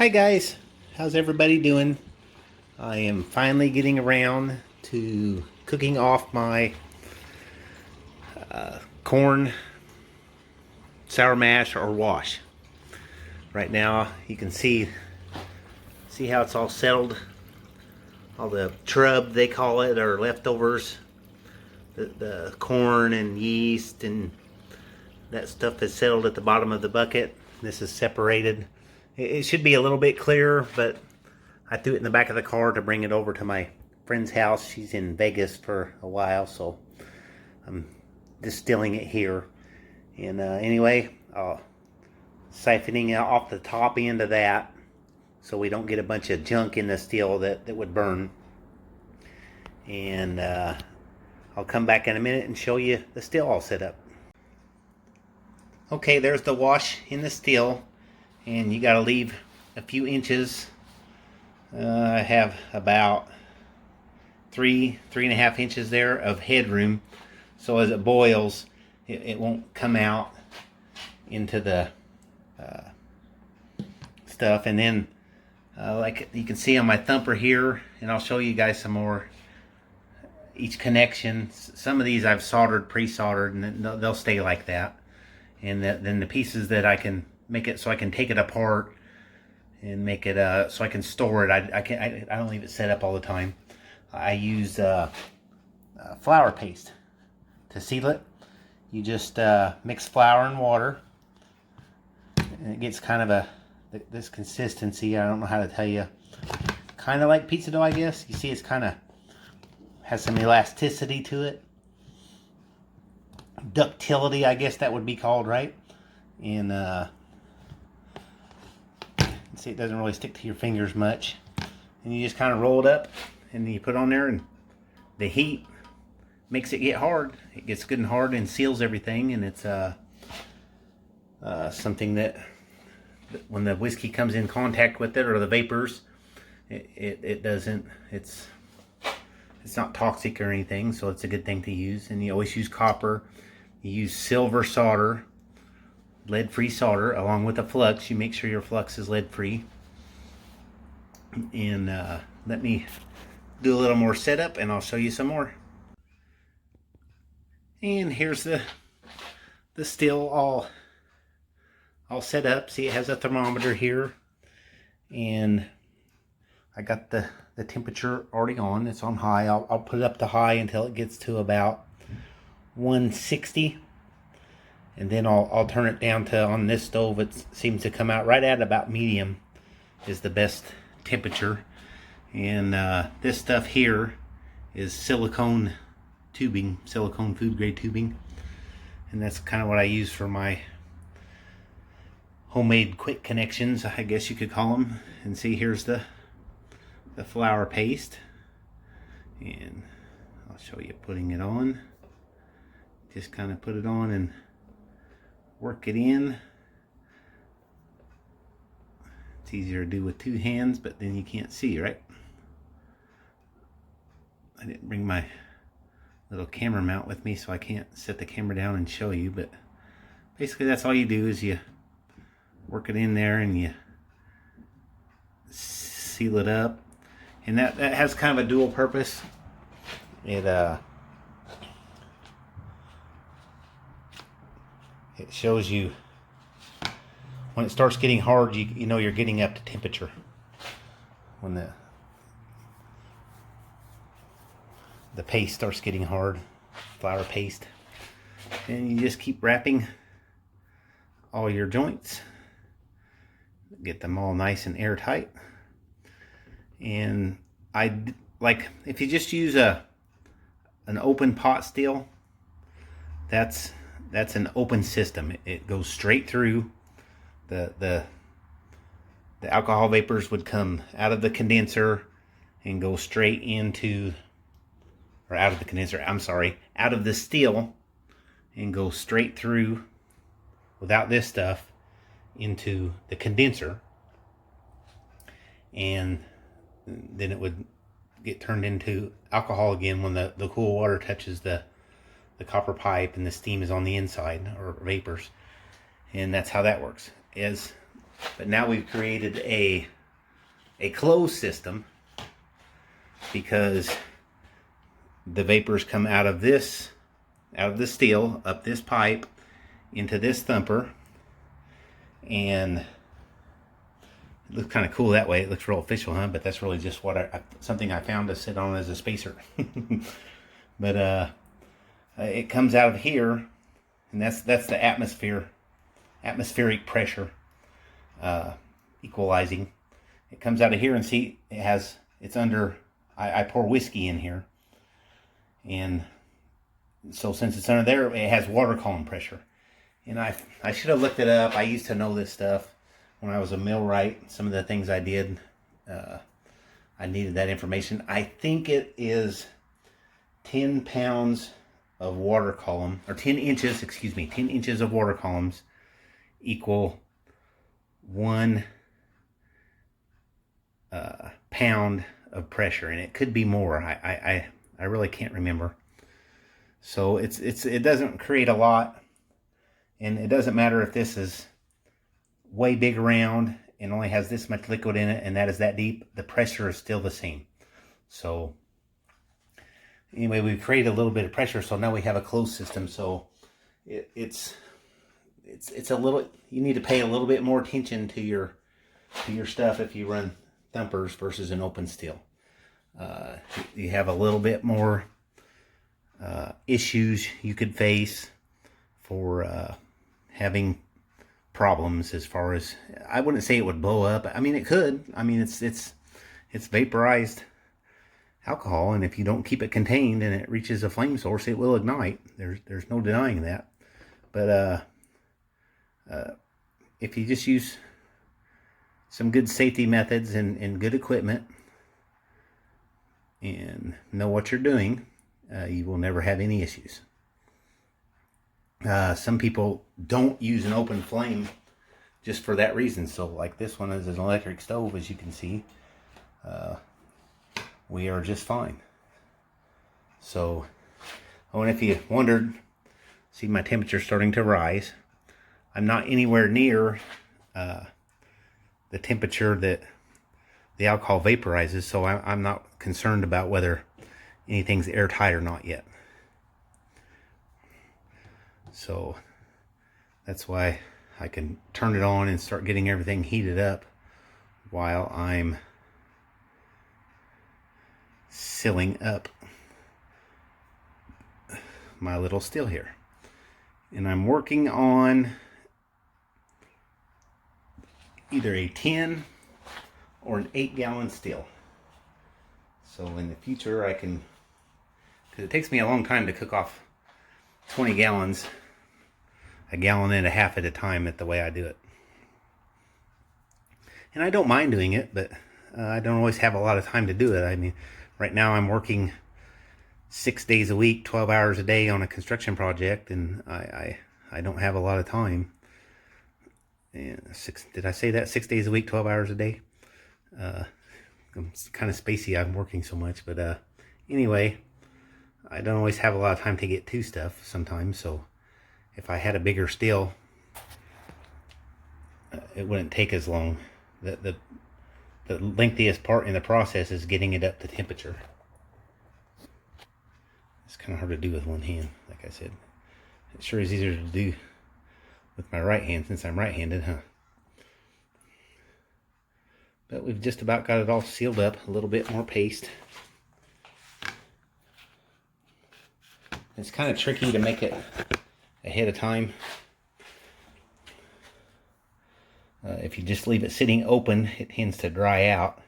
Hi guys, how's everybody doing? I am finally getting around to cooking off my corn sour mash or wash. Right now you can see how it's all settled. All the trub they call it, or leftovers, the corn and yeast and that stuff is settled at the bottom of the bucket. This is separated. It should be a little bit clearer, but I threw it in the back of the car to bring it over to my friend's house. She's in Vegas for a while, so I'm distilling it here. And anyway, siphoning out off the top end of that so we don't get a bunch of junk in the still that would burn. And I'll come back in a minute and show you the still all set up. Okay, there's the wash in the still, and you got to leave a few inches. I have about 3.5 inches there of headroom, so as it boils, it won't come out into the stuff. And then, like you can see on my thumper here, and I'll show you guys some more. Each connection, some of these I've soldered, pre-soldered, and they'll stay like that. And then the pieces that I can make it so I can take it apart and make it so I can store it. I don't leave it set up all the time. I use flour paste to seal it. You just mix flour and water, and it gets kind of this consistency. I don't know how to tell you. Kind of like pizza dough, I guess. You see, it's kind of has some elasticity to it. Ductility, I guess that would be called, right? And see, it doesn't really stick to your fingers much. And you just kind of roll it up, and then you put it on there, and the heat makes it get hard. It gets good and hard and seals everything, and it's something that when the whiskey comes in contact with it, or the vapors, it doesn't, it's not toxic or anything, so it's a good thing to use. And you always use copper. You use silver solder, lead-free solder, along with a flux. You make sure your flux is lead-free. And let me do a little more setup, and I'll show you some more. And here's the still all set up. See, it has a thermometer here, and I got the temperature already on. It's on high. I'll put it up to high until it gets to about 160, and then I'll turn it down to, on this stove, it seems to come out right at about medium is the best temperature. And this stuff here is silicone tubing, silicone food grade tubing, and that's kind of what I use for my homemade quick connections, I guess you could call them. And see, here's the flour paste, and I'll show you putting it on. Just kind of put it on and work it in. It's easier to do with two hands, but then you can't see, right? I didn't bring my little camera mount with me, so I can't set the camera down and show you, but basically that's all you do, is you work it in there and you seal it up. And that has kind of a dual purpose. It shows you when it starts getting hard, you know you're getting up to temperature. When the paste starts getting hard, flour paste. And you just keep wrapping all your joints. Get them all nice and airtight. And if you just use an open pot still, that's an open system. It goes straight through. The alcohol vapors would come out of the condenser and go straight into, or out of the condenser, I'm sorry, out of the still, and go straight through without this stuff into the condenser. And then it would get turned into alcohol again when the cool water touches the copper pipe and the steam is on the inside, or vapors. And that's how that works. As But now we've created a closed system because the vapors come out of the steel, up this pipe, into this thumper, and it looks kind of cool that way. It looks real official, huh? But that's really just what something I found to sit on as a spacer. But it comes out of here, and that's the atmospheric pressure equalizing. It comes out of here, and see, it's under. I pour whiskey in here, and so since it's under there, it has water column pressure. And I should have looked it up. I used to know this stuff when I was a millwright. Some of the things I did, I needed that information. I think it is 10 pounds of water column, or 10 inches, 10 inches of water columns equal 1 pound of pressure, and it could be more. I really can't remember. So it doesn't create a lot, and it doesn't matter if this is way big around and only has this much liquid in it, and that is that deep. The pressure is still the same. So anyway, we've created a little bit of pressure, so now we have a closed system. So it's a little. You need to pay a little bit more attention to your stuff if you run thumpers versus an open steel. You have a little bit more issues you could face for having problems as far as, I wouldn't say it would blow up. I mean, it could. I mean, it's vaporized alcohol, and if you don't keep it contained and it reaches a flame source, it will ignite. There's no denying that. But if you just use some good safety methods and good equipment and know what you're doing, you will never have any issues. Some people don't use an open flame just for that reason. So like this one is an electric stove, as you can see. We are just fine. So, oh, and if you wondered, see my temperature starting to rise. I'm not anywhere near the temperature that the alcohol vaporizes, so I'm not concerned about whether anything's airtight or not yet. So that's why I can turn it on and start getting everything heated up while I'm sealing up my little still here. And I'm working on either a 10 or an 8-gallon still. So in the future I can, because it takes me a long time to cook off 20 gallons, a gallon and a half at a time at the way I do it. And I don't mind doing it, but I don't always have a lot of time to do it. I mean, right now I'm working 6 days a week, 12 hours a day on a construction project, and I don't have a lot of time. And did I say that? 6 days a week, 12 hours a day? I'm kind of spacey, I'm working so much, but anyway, I don't always have a lot of time to get to stuff sometimes, so if I had a bigger still, it wouldn't take as long. The lengthiest part in the process is getting it up to temperature. It's kind of hard to do with one hand, like I said. It sure is easier to do with my right hand since I'm right-handed, huh? But we've just about got it all sealed up. A little bit more paste. It's kind of tricky to make it ahead of time. If you just leave it sitting open, it tends to dry out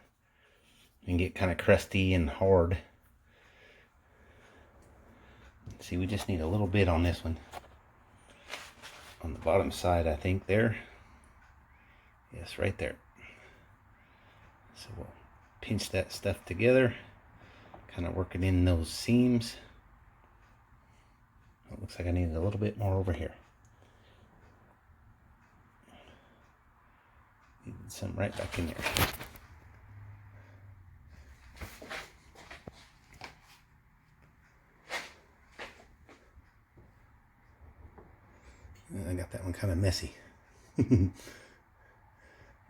and get kind of crusty and hard. See, we just need a little bit on this one. On the bottom side, I think there. Yes, right there. So we'll pinch that stuff together, kind of work it in those seams. It looks like I need a little bit more over here. Need some right back in there. I got that one kind of messy.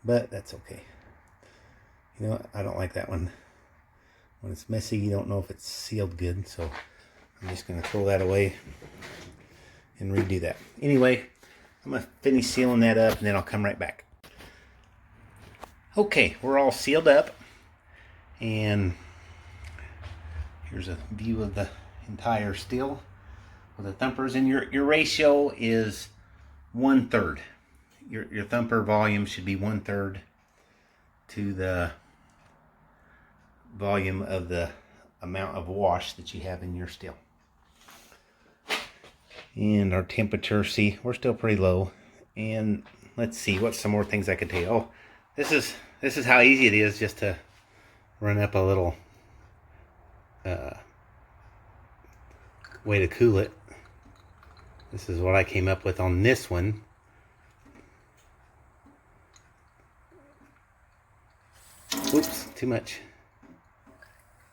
but that's okay. You know what? I don't like that one. When it's messy, you don't know if it's sealed good, so I'm just going to throw that away and redo that. Anyway, I'm going to finish sealing that up, and then I'll come right back. Okay, we're all sealed up, and here's a view of the entire still with the thumpers. And your ratio is 1/3. Your thumper volume should be 1/3 to the volume of the amount of wash that you have in your still. And our temperature, see, we're still pretty low. And let's see, what's some more things I could tell you. Oh, this is how easy it is just to run up a little way to cool it. This is what I came up with on this one. Oops, too much.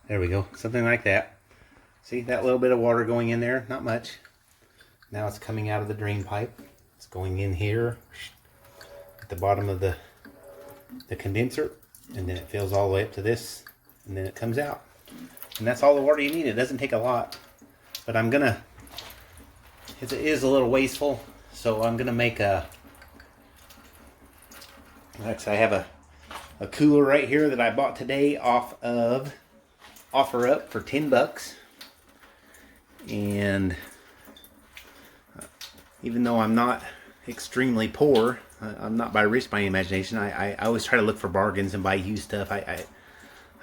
There we go, something like that. See that little bit of water going in there? Not much. Now it's coming out of the drain pipe. It's going in here at the bottom of the condenser, and then it fills all the way up to this, and then it comes out. And that's all the water you need. It doesn't take a lot, but it is a little wasteful, so I'm gonna make actually I have a cooler right here that I bought today off of OfferUp for $10. And even though I'm not extremely poor, I'm not rich by imagination, I always try to look for bargains and buy used stuff. I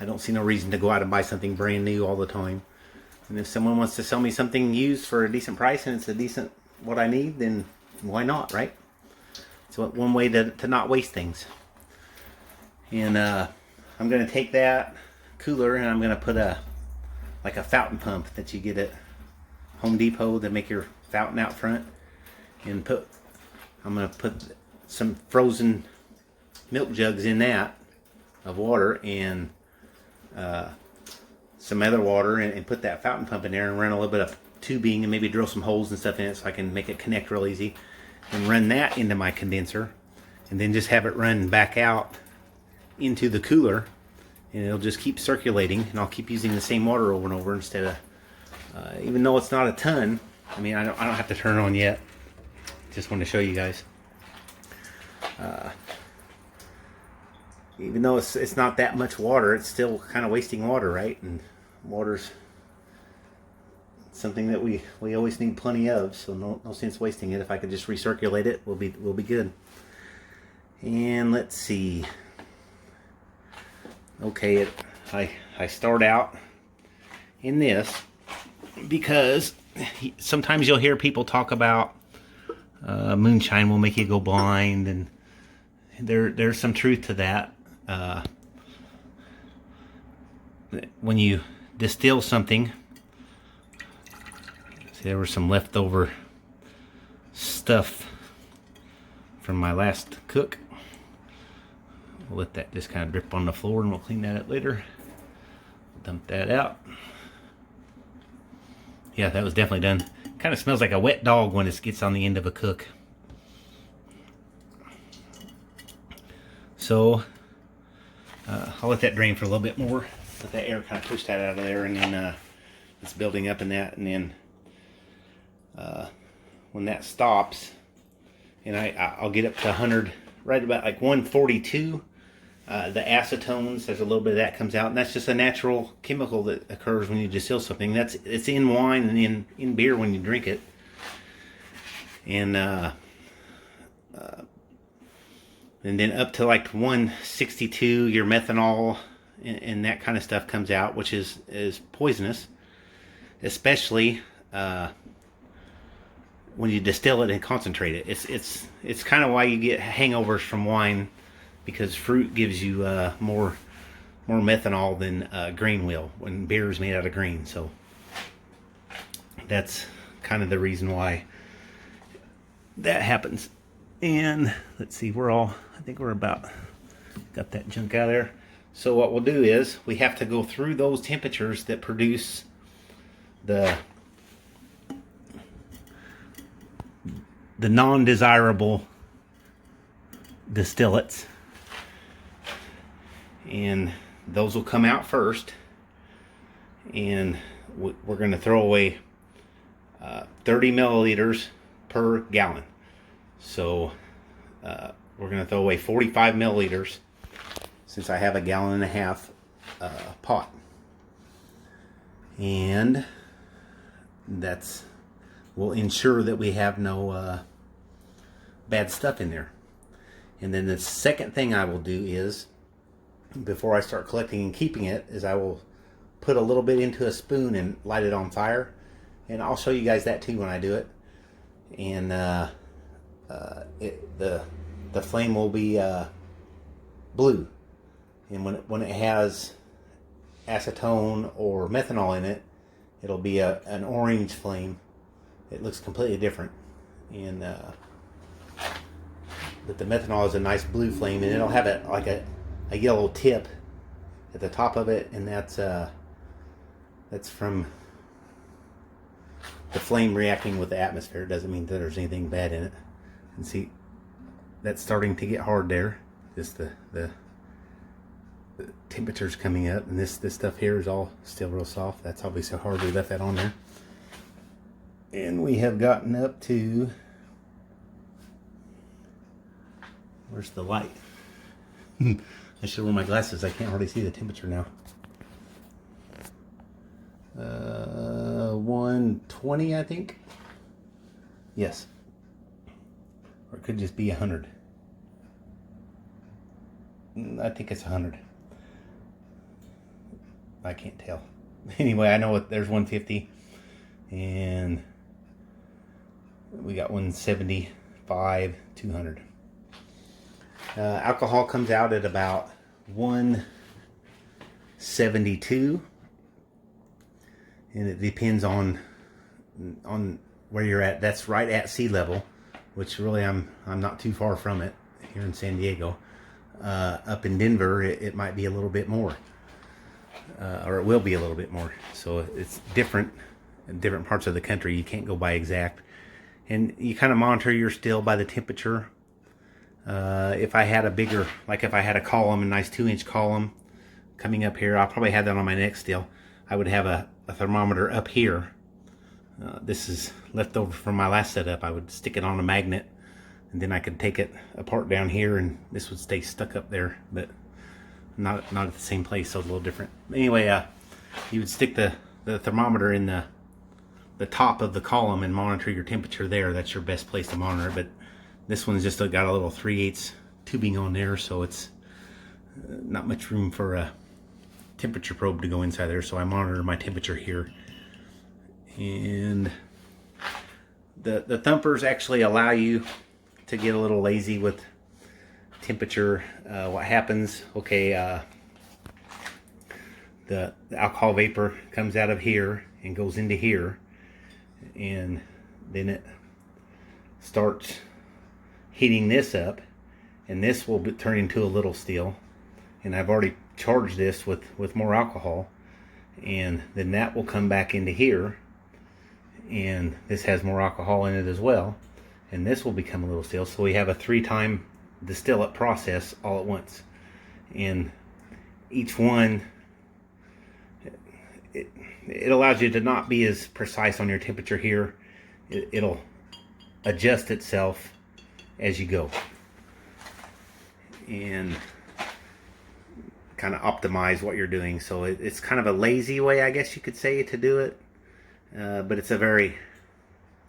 don't see no reason to go out and buy something brand new all the time. And if someone wants to sell me something used for a decent price and it's a decent what I need, then why not, right? So one way to not waste things. And I'm going to take that cooler and I'm going to put like a fountain pump that you get at Home Depot that make your fountain out front, and I'm going to put some frozen milk jugs in that of water and some other water, and put that fountain pump in there and run a little bit of tubing and maybe drill some holes and stuff in it so I can make it connect real easy, and run that into my condenser, and then just have it run back out into the cooler, and it'll just keep circulating, and I'll keep using the same water over and over instead of even though it's not a ton. I mean, I don't have to turn it on yet. Just want to show you guys. Even though it's not that much water, it's still kind of wasting water, right? And water's something that we always need plenty of, so no sense wasting it. If I could just recirculate it, we'll be good. And let's see. Okay, I start out in this because sometimes you'll hear people talk about moonshine will make you go blind, and there's some truth to that. When you distill something, see, there was some leftover stuff from my last cook. We'll let that just kind of drip on the floor, and we'll clean that up later. Dump that out. Yeah, that was definitely done. Kind of smells like a wet dog when it gets on the end of a cook. So I'll let that drain for a little bit more. Let that air kind of push that out of there, and then it's building up in that, and then when that stops, and I'll get up to 100, right about like 142. The acetones, there's a little bit of that comes out, and that's just a natural chemical that occurs when you distill something. It's in wine and in beer when you drink it. And then up to like 162, your methanol and that kind of stuff comes out, which is poisonous, especially when you distill it and concentrate it. It's kind of why you get hangovers from wine, because fruit gives you more methanol than grain will when beer is made out of grain. So that's kind of the reason why that happens. And let's see, I think we're about got that junk out of there. So what we'll do is we have to go through those temperatures that produce the non-desirable distillates. and those will come out first, and we're going to throw away 30 milliliters per gallon. So we're going to throw away 45 milliliters since I have a 1.5 gallon pot. And that's will ensure that we have no bad stuff in there. And then the second thing I will do is, before I start collecting and keeping it, is I will put a little bit into a spoon and light it on fire. And I'll show you guys that too when I do it. And the flame will be blue. And when it has acetone or methanol in it, it'll be an orange flame. It looks completely different. And but the methanol is a nice blue flame, and it'll have like a yellow tip at the top of it, and that's from the flame reacting with the atmosphere. It doesn't mean that there's anything bad in it. And see, that's starting to get hard there. Just the temperature's coming up, and this stuff here is all still real soft. That's obviously hard. We left that on there. And we have gotten up to, where's the light? I should wear my glasses. I can't hardly see the temperature now. 120, I think. Yes. Or it could just be 100. I think it's 100. I can't tell. Anyway, I know there's 150. And we got 175, 200. Alcohol comes out at about 172, and it depends on where you're at. That's right at sea level, which really I'm not too far from it here in San Diego. Up in Denver, it might be a little bit more, or it will be a little bit more. So it's different in different parts of the country. You can't go by exact, and you kind of monitor your still by the temperature. If I had a bigger, like if I had a column, a nice 2-inch column coming up here, I'll probably have that on my neck still. I would have a thermometer up here. This is left over from my last setup. I would stick it on a magnet, and then I could take it apart down here, and this would stay stuck up there, but not at the same place, so a little different. Anyway, you would stick the thermometer in the top of the column and monitor your temperature there. That's your best place to monitor it. But this one's just got a little 3/8 tubing on there, so it's not much room for a temperature probe to go inside there. So I monitor my temperature here. And the thumpers actually allow you to get a little lazy with temperature. What happens, okay, the alcohol vapor comes out of here and goes into here, and then it starts heating this up, and this will turn into a little still, and I've already charged this with more alcohol, and then that will come back into here, and this has more alcohol in it as well, and this will become a little still. So we have a 3-time distillate process all at once, and each one, it allows you to not be as precise on your temperature here. It'll adjust itself as you go and kind of optimize what you're doing. So it's kind of a lazy way, I guess you could say, to do it, but it's a very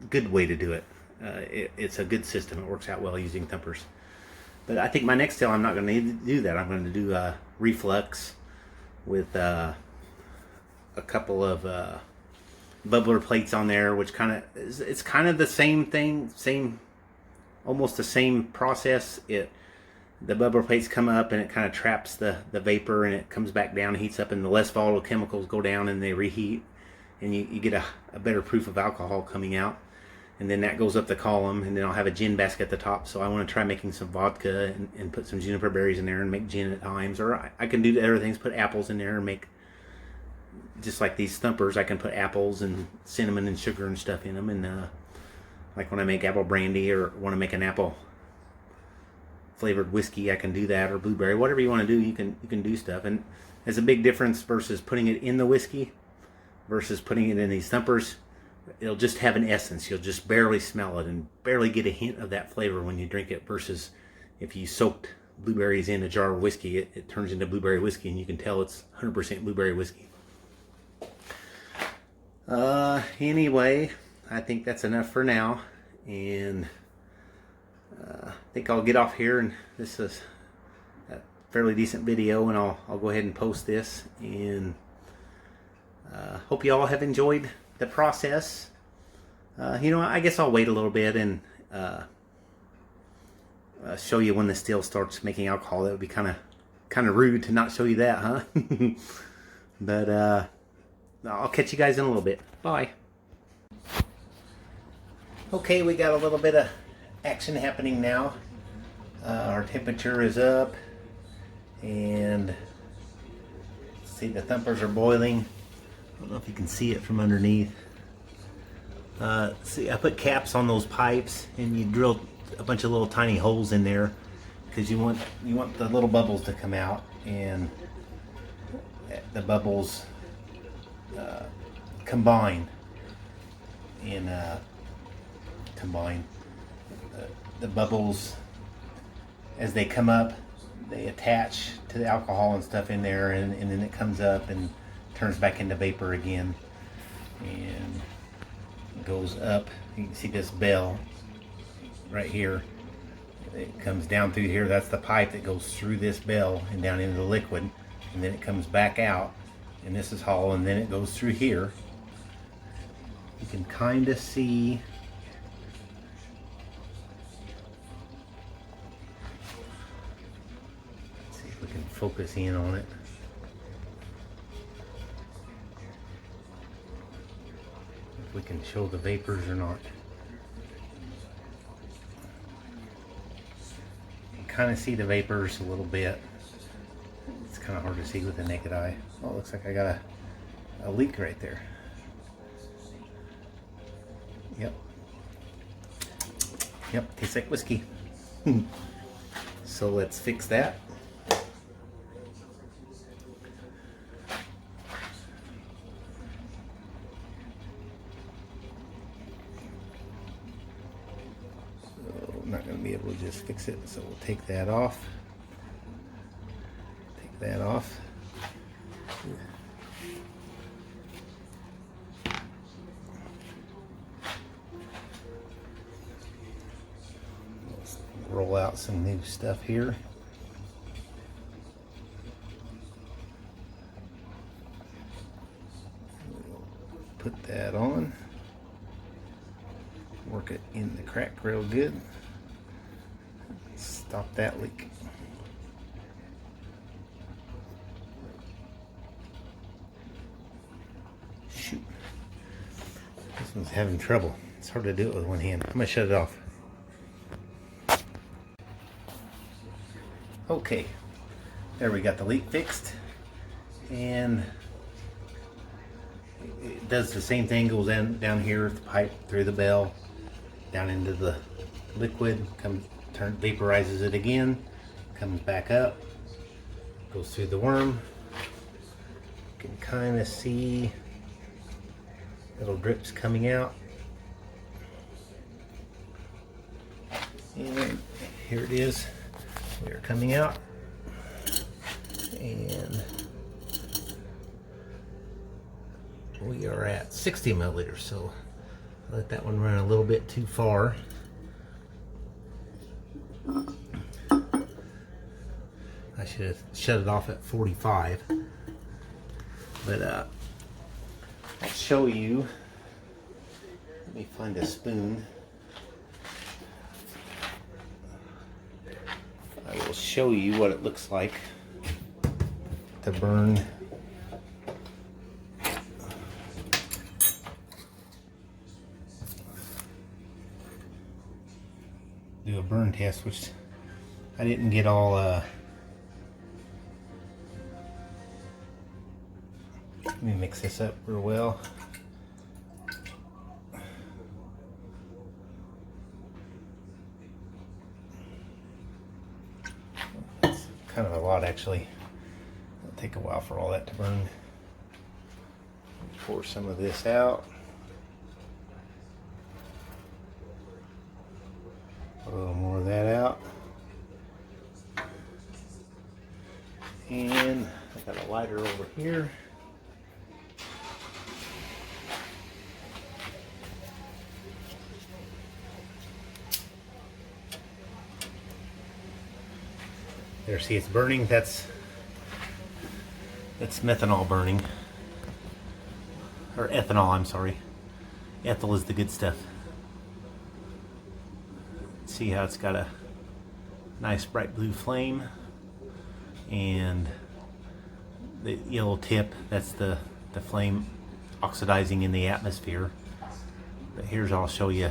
good way to do it. It's a good system. It works out well using thumpers. But I think my next still, I'm not going to need to do that. I'm going to do reflux with a couple of bubbler plates on there, which it's kind of the same thing, almost the same process. The bubbler plates come up and it kind of traps the vapor, and it comes back down, heats up, and the less volatile chemicals go down and they reheat, and you get a better proof of alcohol coming out. And then that goes up the column, and then I'll have a gin basket at the top. So I want to try making some vodka and put some juniper berries in there and make gin at times. Or I can do other things, put apples in there and make, just like these thumpers, I can put apples and cinnamon and sugar and stuff in them. And like when I make apple brandy or want to make an apple flavored whiskey, I can do that, or blueberry, whatever you want to do, you can do stuff. And there's a big difference versus putting it in the whiskey versus putting it in these thumpers. It'll just have an essence. You'll just barely smell it and barely get a hint of that flavor when you drink it, versus if you soaked blueberries in a jar of whiskey, it turns into blueberry whiskey, and you can tell it's 100% blueberry whiskey. Anyway, I think that's enough for now, and I think I'll get off here, and this is a fairly decent video, and I'll go ahead and post this, and hope you all have enjoyed the process. I guess I'll wait a little bit and show you when the still starts making alcohol. That would be kind of rude to not show you that, huh? But I'll catch you guys in a little bit. Bye. Okay, we got a little bit of action happening now. Our temperature is up, and see, the thumpers are boiling. I don't know if you can see it from underneath. See, I put caps on those pipes, and you drill a bunch of little tiny holes in there because you want the little bubbles to come out, and the bubbles combine the bubbles as they come up. They attach to the alcohol and stuff in there, and then it comes up and turns back into vapor again, and goes up. You can see this bell right here. It comes down through here. That's the pipe that goes through this bell and down into the liquid, and then it comes back out, and this is hollow, and then it goes through here. You can kind of see we can focus in on it. If we can show the vapors or not. You can kind of see the vapors a little bit. It's kind of hard to see with the naked eye. Oh, it looks like I got a leak right there. Yep, tastes like whiskey. So let's fix that. I'm not going to be able to just fix it, so we'll take that off. Take that off. Let's roll out some new stuff here. Put that on. Work it in the crack real good. Stop that leak. Shoot. This one's having trouble. It's hard to do it with one hand. I'm gonna shut it off. Okay. There, we got the leak fixed. And it does the same thing, goes down here, the pipe through the bell, down into the liquid, vaporizes it again, comes back up, goes through the worm. You can kind of see little drips coming out. And here it is. They're coming out. And we are at 60 milliliters, so let that one run a little bit too far. I should have shut it off at 45, but I'll show you. Let me find a spoon. I will show you what it looks like to burn. Do a burn test, which I didn't get all let me mix this up real well. lot actually. It'll take a while for all that to burn. Pour some of this out. A little more of that out. And I got a lighter over here. There, see it's burning. That's methanol burning. Or ethanol, I'm sorry. Ethyl is the good stuff. See how it's got a nice bright blue flame, and the yellow tip, that's the flame oxidizing in the atmosphere. But here's, I'll show you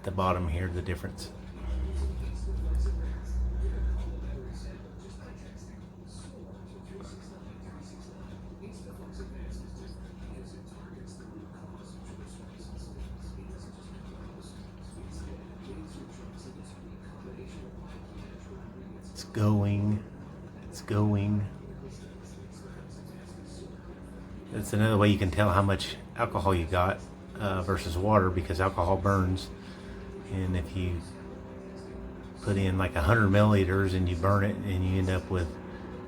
the bottom here, the difference. It's going. That's another way you can tell how much alcohol you got versus water, because alcohol burns. And if you put in like 100 milliliters and you burn it and you end up with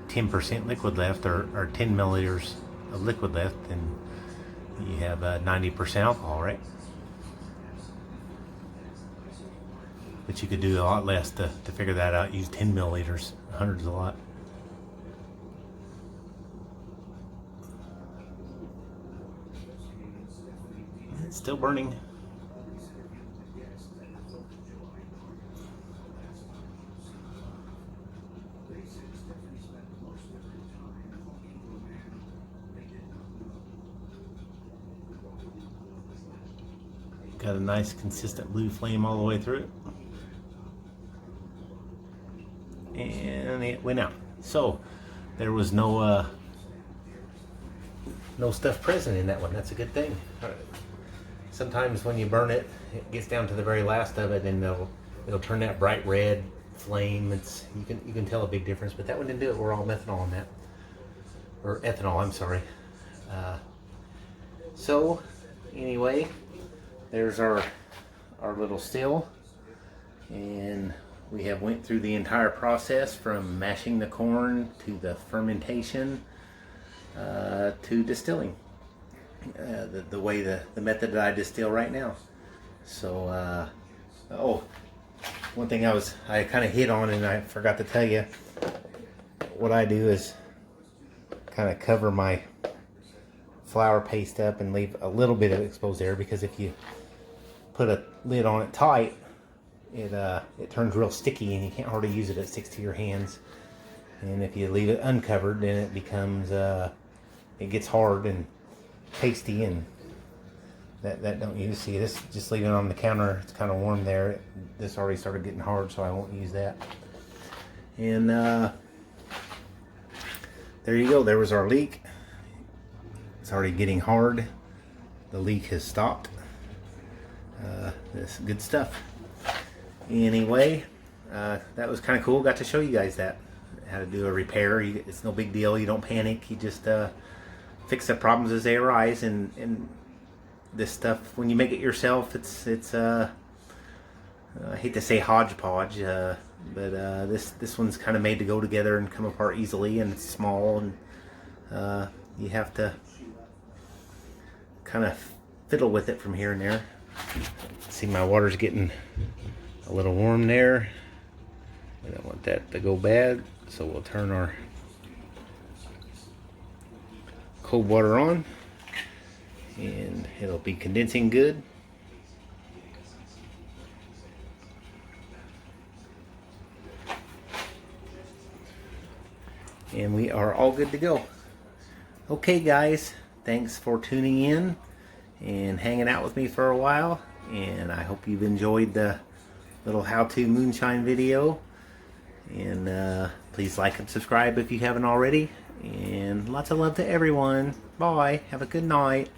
10% liquid left, or 10 milliliters of liquid left, then you have 90% alcohol, right? But you could do a lot less to figure that out. Use 10 milliliters. 100's a lot. It's still burning. Got a nice consistent blue flame all the way through it. And it went out. So there was no stuff present in that one. That's a good thing. Sometimes when you burn it, it gets down to the very last of it, and it'll turn that bright red flame. It's you can tell a big difference. But that one didn't do it. We're all methanol in that, or ethanol. I'm sorry. So anyway, there's our little still, and we have went through the entire process from mashing the corn to the fermentation to distilling. The method that I distill right now. So oh, one thing I kind of hit on and I forgot to tell you, what I do is kind of cover my flour paste up and leave a little bit of exposed air, because if you put a lid on it tight, it turns real sticky and you can't hardly use it. It sticks to your hands. And if you leave it uncovered, then it becomes it gets hard and pasty, and that don't use. See, this, just leaving it on the counter, it's kind of warm there. This already started getting hard, so I won't use that. And there you go. There was our leak. It's already getting hard. The leak has stopped. This good stuff. Anyway, that was kind of cool. Got to show you guys that, how to do a repair. It's no big deal. You don't panic. You just fix the problems as they arise. And this stuff, when you make it yourself, it's I hate to say hodgepodge, but this one's kind of made to go together and come apart easily, and it's small, and you have to kind of fiddle with it from here and there. See, my water's getting a little warm there. I don't want that to go bad, so we'll turn our cold water on, and it'll be condensing good. And we are all good to go. Okay guys, thanks for tuning in and hanging out with me for a while, and I hope you've enjoyed the little how-to moonshine video. And please like and subscribe if you haven't already, and lots of love to everyone. Bye. Have a good night.